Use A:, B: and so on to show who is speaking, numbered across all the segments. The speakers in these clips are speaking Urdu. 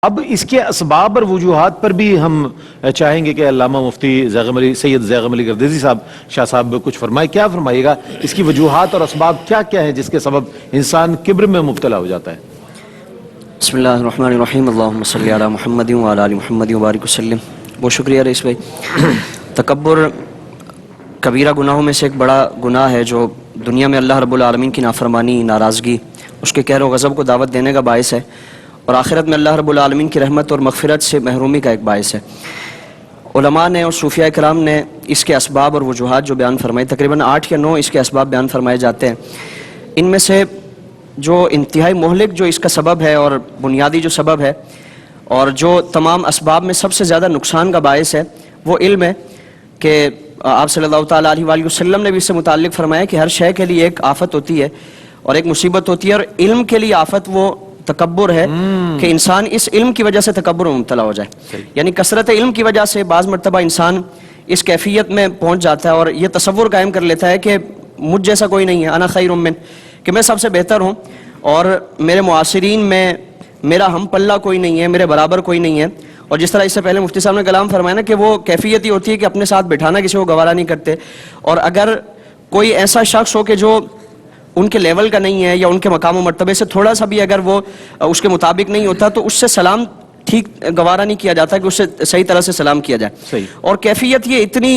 A: اب اس کے اسباب اور وجوہات پر بھی ہم چاہیں گے کہ علامہ مفتی سید زیغم علی گردیزی صاحب شاہ صاحب کچھ فرمائے. کیا فرمائیے گا؟ اس کی وجوہات اور اسباب کیا کیا ہیں جس کے سبب انسان کبر میں مبتلا ہو جاتا ہے؟
B: بسم اللہ الرحمن الرحیم. اللہم صلی علی محمد وعلی آل محمد وبارک وسلم. بہت شکریہ رئیس بھائی. تکبر کبیرہ گناہوں میں سے ایک بڑا گناہ ہے جو دنیا میں اللہ رب العالمین کی نافرمانی، ناراضگی، اس کے قہر و غضب کو دعوت دینے کا باعث ہے، اور آخرت میں اللہ رب العالمین کی رحمت اور مغفرت سے محرومی کا ایک باعث ہے. علماء نے اور صوفیاء کرام نے اس کے اسباب اور وجوہات جو بیان فرمائے، تقریباً 8 یا 9 اس کے اسباب بیان فرمائے جاتے ہیں. ان میں سے جو انتہائی مہلک جو اس کا سبب ہے اور بنیادی جو سبب ہے اور جو تمام اسباب میں سب سے زیادہ نقصان کا باعث ہے، وہ علم ہے کہ آپ صلی اللہ تعالیٰ علیہ وآلہ وسلم نے بھی اس سے متعلق فرمایا کہ ہر شے کے لیے ایک آفت ہوتی ہے اور ایک مصیبت ہوتی ہے، اور علم کے لیے آفت وہ تکبر ہے کہ انسان اس علم کی وجہ سے تکبر میں مبتلا ہو جائے. یعنی کثرت علم کی وجہ سے بعض مرتبہ انسان اس کیفیت میں پہنچ جاتا ہے اور یہ تصور قائم کر لیتا ہے کہ مجھ جیسا کوئی نہیں ہے، انا خیر من، کہ میں سب سے بہتر ہوں اور میرے معاصرین میں میرا ہم پلہ کوئی نہیں ہے، میرے برابر کوئی نہیں ہے. اور جس طرح اس سے پہلے مفتی صاحب نے کلام فرمایا نا کہ وہ کیفیت ہی ہوتی ہے کہ اپنے ساتھ بٹھانا کسی کو گوارا نہیں کرتے، اور اگر کوئی ایسا شخص ہو کہ جو ان کے لیول کا نہیں ہے یا ان کے مقام و مرتبے سے تھوڑا سا بھی اگر وہ اس کے مطابق نہیں ہوتا تو اس سے سلام ٹھیک گوارا نہیں کیا جاتا کہ اس سے صحیح طرح سے سلام کیا جائے.
A: صحیح.
B: اور کیفیت یہ اتنی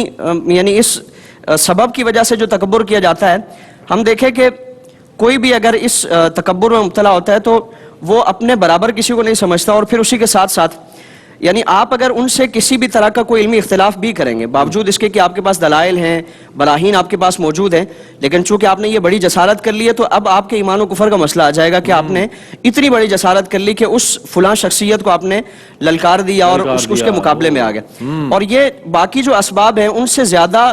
B: یعنی اس سبب کی وجہ سے جو تکبر کیا جاتا ہے، ہم دیکھیں کہ کوئی بھی اگر اس تکبر میں مبتلا ہوتا ہے تو وہ اپنے برابر کسی کو نہیں سمجھتا، اور پھر اسی کے ساتھ ساتھ یعنی آپ اگر ان سے کسی بھی طرح کا کوئی علمی اختلاف بھی کریں گے، باوجود اس کے کہ آپ کے پاس دلائل ہیں، براہین آپ کے پاس موجود ہیں، لیکن چونکہ آپ نے یہ بڑی جسارت کر لی ہے تو اب آپ کے ایمان و کفر کا مسئلہ آ جائے گا کہ آپ نے اتنی بڑی جسارت کر لی کہ اس فلاں شخصیت کو آپ نے للکار دیا اور اس کے مقابلے میں آ گئے. اور یہ باقی جو اسباب ہیں ان سے زیادہ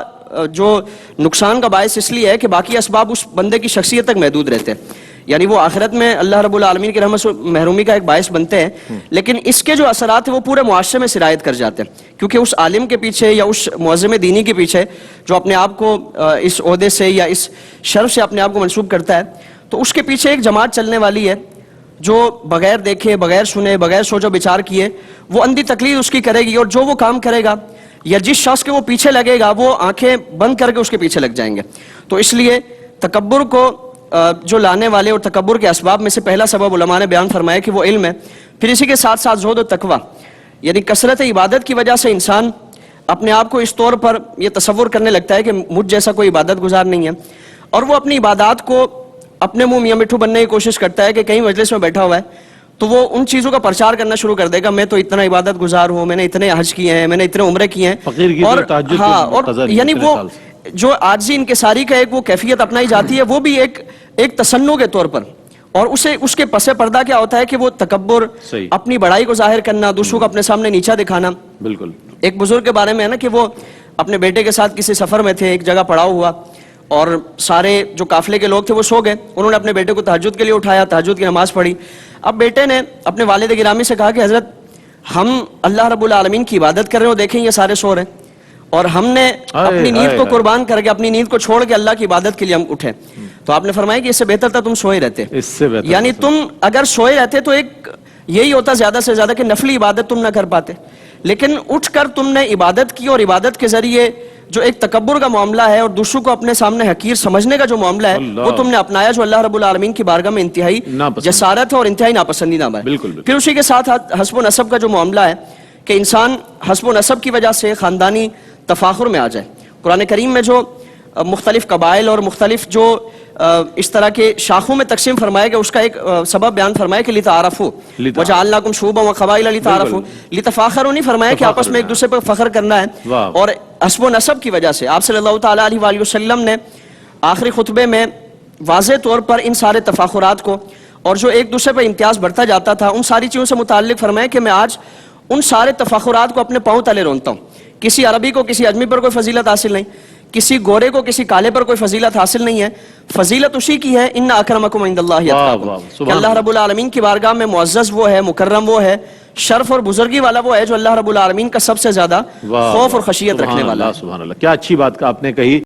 B: جو نقصان کا باعث اس لیے ہے کہ باقی اسباب اس بندے کی شخصیت تک محدود رہتے ہیں، یعنی وہ آخرت میں اللہ رب العالمین کی رحمت سے محرومی کا ایک باعث بنتے ہیں، لیکن اس کے جو اثرات ہیں وہ پورے معاشرے میں سرایت کر جاتے ہیں، کیونکہ اس عالم کے پیچھے یا اس معظم دینی کے پیچھے جو اپنے آپ کو اس عہدے سے یا اس شرف سے اپنے آپ کو منسوب کرتا ہے، تو اس کے پیچھے ایک جماعت چلنے والی ہے جو بغیر دیکھے، بغیر سنے، بغیر سوچ و بچار کیے وہ اندھی تقلید اس کی کرے گی، اور جو وہ کام کرے گا یا جس شخص کے وہ پیچھے لگے گا وہ آنکھیں بند کر کے اس کے پیچھے لگ جائیں گے. تو اس لیے تکبر کو جو لانے والے اور تکبر کے اسباب میں سے پہلا سبب علماء نے بیان فرمایا کہ وہ علم ہے. پھر اسی کے ساتھ ساتھ زہد و تقوی، یعنی کثرت عبادت کی وجہ سے انسان اپنے آپ کو اس طور پر یہ تصور کرنے لگتا ہے کہ مجھ جیسا کوئی عبادت گزار نہیں ہے، اور وہ اپنی عبادات کو اپنے منہ میاں مٹھو بننے کی کوشش کرتا ہے کہ کہیں مجلس میں بیٹھا ہوا ہے تو وہ ان چیزوں کا پرچار کرنا شروع کر دے گا، میں تو اتنا عبادت گزار ہوں، میں نے اتنے حج کیے ہیں، میں نے اتنے عمرے کیے ہیں، اور یعنی وہ جو عاجزی انکساری کا ایک وہ کیفیت اپنائی جاتی ہے، وہ بھی ایک تسنع کے طور پر، اور اس کے پس پردہ کیا ہوتا ہے کہ وہ تکبر، اپنی بڑائی کو ظاہر کرنا، دوسروں کو اپنے سامنے نیچا دکھانا.
A: بالکل.
B: ایک بزرگ کے بارے میں ہے نا کہ وہ اپنے بیٹے کے ساتھ کسی سفر میں تھے، ایک جگہ پڑاؤ ہوا اور سارے جو قافلے کے لوگ تھے وہ سو گئے. انہوں نے اپنے بیٹے کو تہجد کے لیے اٹھایا، تہجد کی نماز پڑھی. اب بیٹے نے اپنے والد گرامی سے کہا کہ حضرت ہم اللہ رب العالمین کی عبادت کر رہے ہیں اور دیکھیں یہ سارے سو رہے ہیں، اور ہم نے اپنی نیند کو قربان کر کے، اپنی نیند کو چھوڑ کے اللہ کی عبادت کے لیے ہم اٹھے. تو آپ نے فرمایا کہ اس سے بہتر تھا تم سوئے رہتے، یعنی تم اگر سوئے رہتے تو ایک یہی ہوتا زیادہ سے زیادہ کہ نفلی عبادت تم نہ کر پاتے، لیکن اٹھ کر تم نے عبادت کی، اور عبادت کے ذریعے جو ایک تکبر کا معاملہ ہے اور دوسروں کو اپنے سامنے حقیر سمجھنے کا جو معاملہ ہے وہ تم نے اپنایا، جو اللہ رب العالمین کی بارگاہ میں انتہائی جسارت ہے اور انتہائی ناپسندیدہ ہے. پھر اسی کے ساتھ حسب و نسب کا جو معاملہ ہے کہ انسان حسب و نسب کی وجہ سے خاندانی تفاخر میں آ جائے. قرآن کریم میں جو مختلف قبائل اور مختلف جو اس طرح کے شاخوں میں تقسیم فرمایا کہ اس کا ایک سبب بیان فرمایا کہ لتعارفوا وجعلناکم شعوبا وقبائل لتعارفوا، لتفاخروا نہیں فرمایا کہ آپس میں ایک دوسرے پر فخر کرنا ہے. اور حسب و نسب کی وجہ سے آپ صلی اللہ تعالیٰ علیہ وآلہ وسلم نے آخری خطبے میں واضح طور پر ان سارے تفاخرات کو اور جو ایک دوسرے پر امتیاز بڑھتا جاتا تھا ان ساری چیزوں سے متعلق فرمایا کہ میں آج ان سارے تفاخرات کو اپنے پاؤں تلے رونتا ہوں. کسی عربی کو کسی اجمی پر کوئی فضیلت حاصل نہیں، کسی گورے کو کسی کالے پر کوئی فضیلت حاصل نہیں ہے. فضیلت اسی کی ہے ان اکرمکم عند اللہ اتقاکم، کہ اللہ رب العالمین کی بارگاہ میں معزز وہ ہے، مکرم وہ ہے، شرف اور بزرگی والا وہ ہے جو اللہ رب العالمین کا سب سے زیادہ خوف اور خشیت رکھنے والا ہے.
A: سبحان اللہ، کیا اچھی بات آپ نے کہی.